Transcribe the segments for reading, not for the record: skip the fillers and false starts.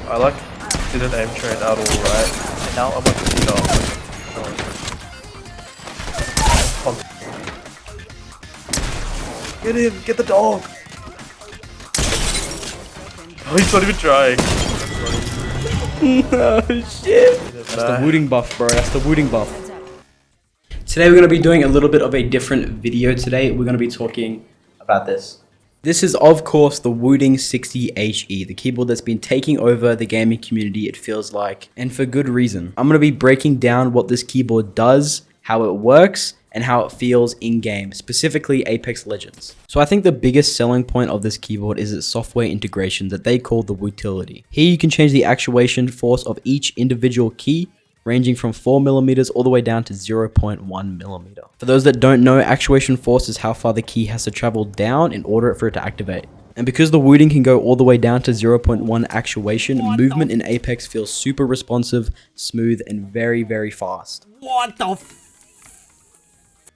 I like didn't aim train at all, right? And now I'm like, get him! Get the dog! Oh, he's not even trying. Oh shit! That's the Wooting buff, bro. That's the Wooting buff. Today we're going to be doing a little bit of a different video today. We're going to be talking about this. This is, of course, the Wooting 60HE, the keyboard that's been taking over the gaming community, it feels like, and for good reason. I'm going to be breaking down what this keyboard does, how it works, and how it feels in-game, specifically Apex Legends. So I think the biggest selling point of this keyboard is its software integration that they call the Wootility. Here you can change the actuation force of each individual key, ranging from 4mm all the way down to 0.1mm. For those that don't know, actuation force is how far the key has to travel down in order for it to activate. And because the Wooting can go all the way down to 0.1 actuation, movement in Apex feels super responsive, smooth, and very, very fast. What the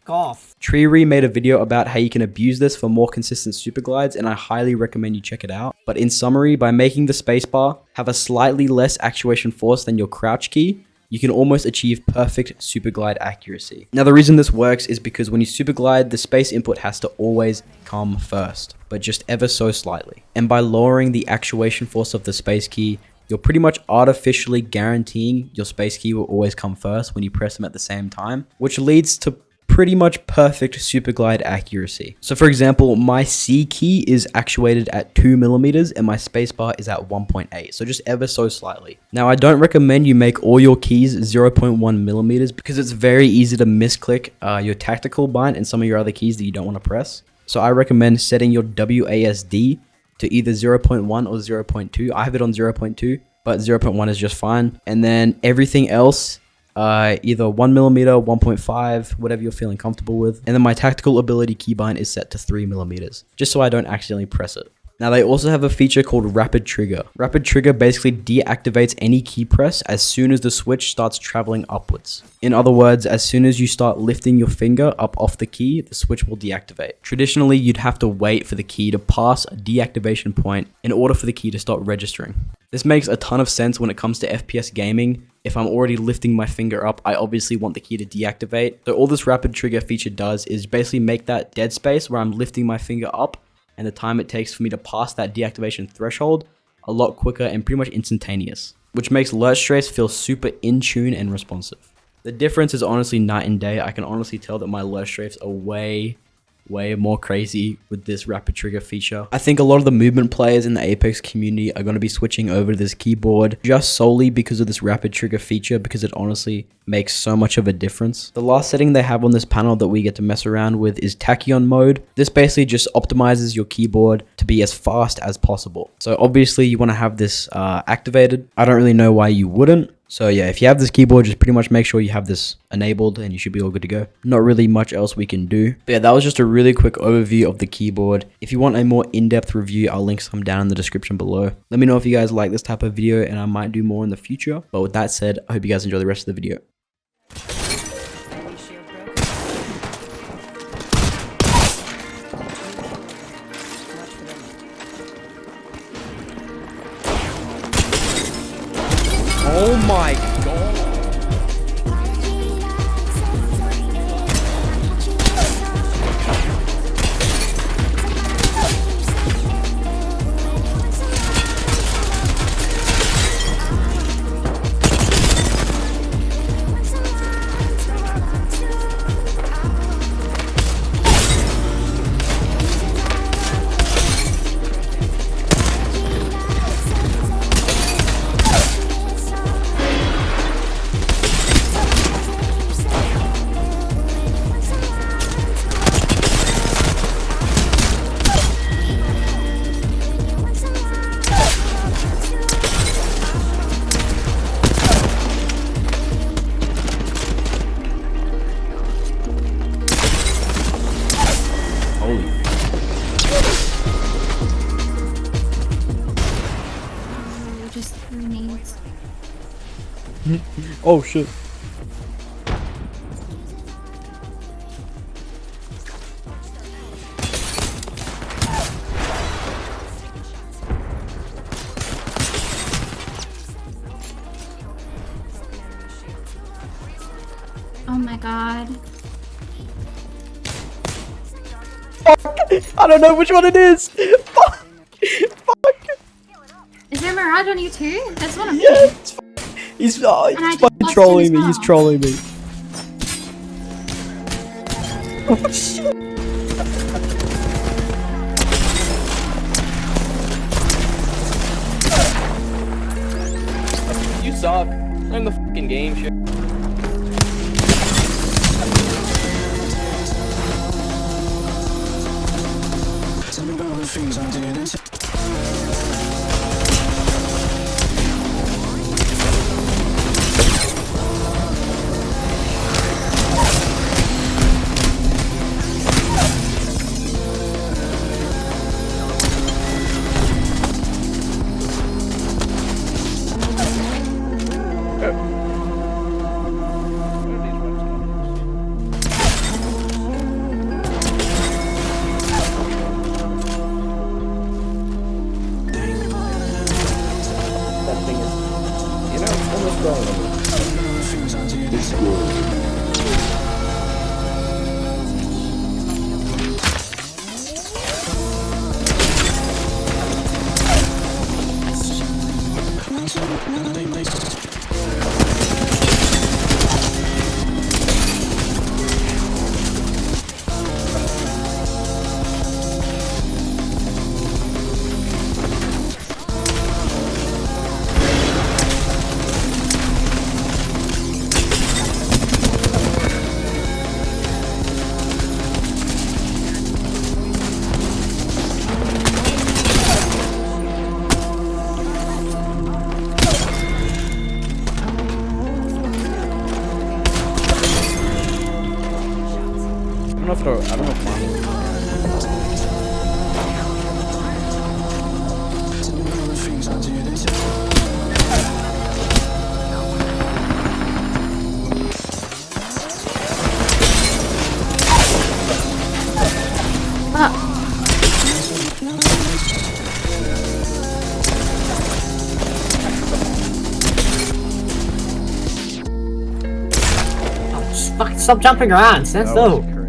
off. Treeree made a video about how you can abuse this for more consistent superglides, and I highly recommend you check it out. But in summary, by making the spacebar have a slightly less actuation force than your crouch key, you can almost achieve perfect superglide accuracy. Now the reason this works is because when you superglide, the space input has to always come first, but just ever so slightly. And by lowering the actuation force of the space key, you're pretty much artificially guaranteeing your space key will always come first when you press them at the same time, which leads to pretty much perfect superglide accuracy. So for example, my C key is actuated at 2mm and my spacebar is at 1.8, so just ever so slightly. Now I don't recommend you make all your keys 0.1mm because it's very easy to misclick your tactical bind and some of your other keys that you don't want to press. So I recommend setting your WASD to either 0.1 or 0.2. I have it on 0.2, but 0.1 is just fine. And then everything else, either 1mm, 1.5, whatever you're feeling comfortable with. And then my tactical ability keybind is set to 3mm, just so I don't accidentally press it. Now they also have a feature called rapid trigger. Rapid trigger basically deactivates any key press as soon as the switch starts traveling upwards. In other words, as soon as you start lifting your finger up off the key, the switch will deactivate. Traditionally, you'd have to wait for the key to pass a deactivation point in order for the key to start registering. This makes a ton of sense when it comes to FPS gaming. If I'm already lifting my finger up, I obviously want the key to deactivate. So all this rapid trigger feature does is basically make that dead space where I'm lifting my finger up and the time it takes for me to pass that deactivation threshold a lot quicker and pretty much instantaneous, which makes alert strafes feel super in tune and responsive. The difference is honestly night and day. I can honestly tell that my alert strafes are way more crazy with this rapid trigger feature. I think a lot of the movement players in the Apex community are going to be switching over to this keyboard just solely because of this rapid trigger feature, because it honestly makes so much of a difference. The last setting they have on this panel that we get to mess around with is tachyon mode. This basically just optimizes your keyboard to be as fast as possible. So obviously you want to have this activated. I don't really know why you wouldn't. So yeah, if you have this keyboard, just pretty much make sure you have this enabled and you should be all good to go. Not really much else we can do. But yeah, that was just a really quick overview of the keyboard. If you want a more in-depth review, I'll link some down in the description below. Let me know if you guys like this type of video and I might do more in the future. But with that said, I hope you guys enjoy the rest of the video. Oh my god. Just grenades. Oh shit. Oh my god. I don't know which one it is. Fuck. Is there a Mirage on you too? That's one of me. Yeah, he's I fucking just lost trolling him me. as He's well. trolling me. Oh shit. You suck. I'm the fucking game shit. Tell me about the things I did. That thing is, you know, it's almost growing. I don't know if mine. Tell me about the things I did. Fuck, stop jumping around, stand still.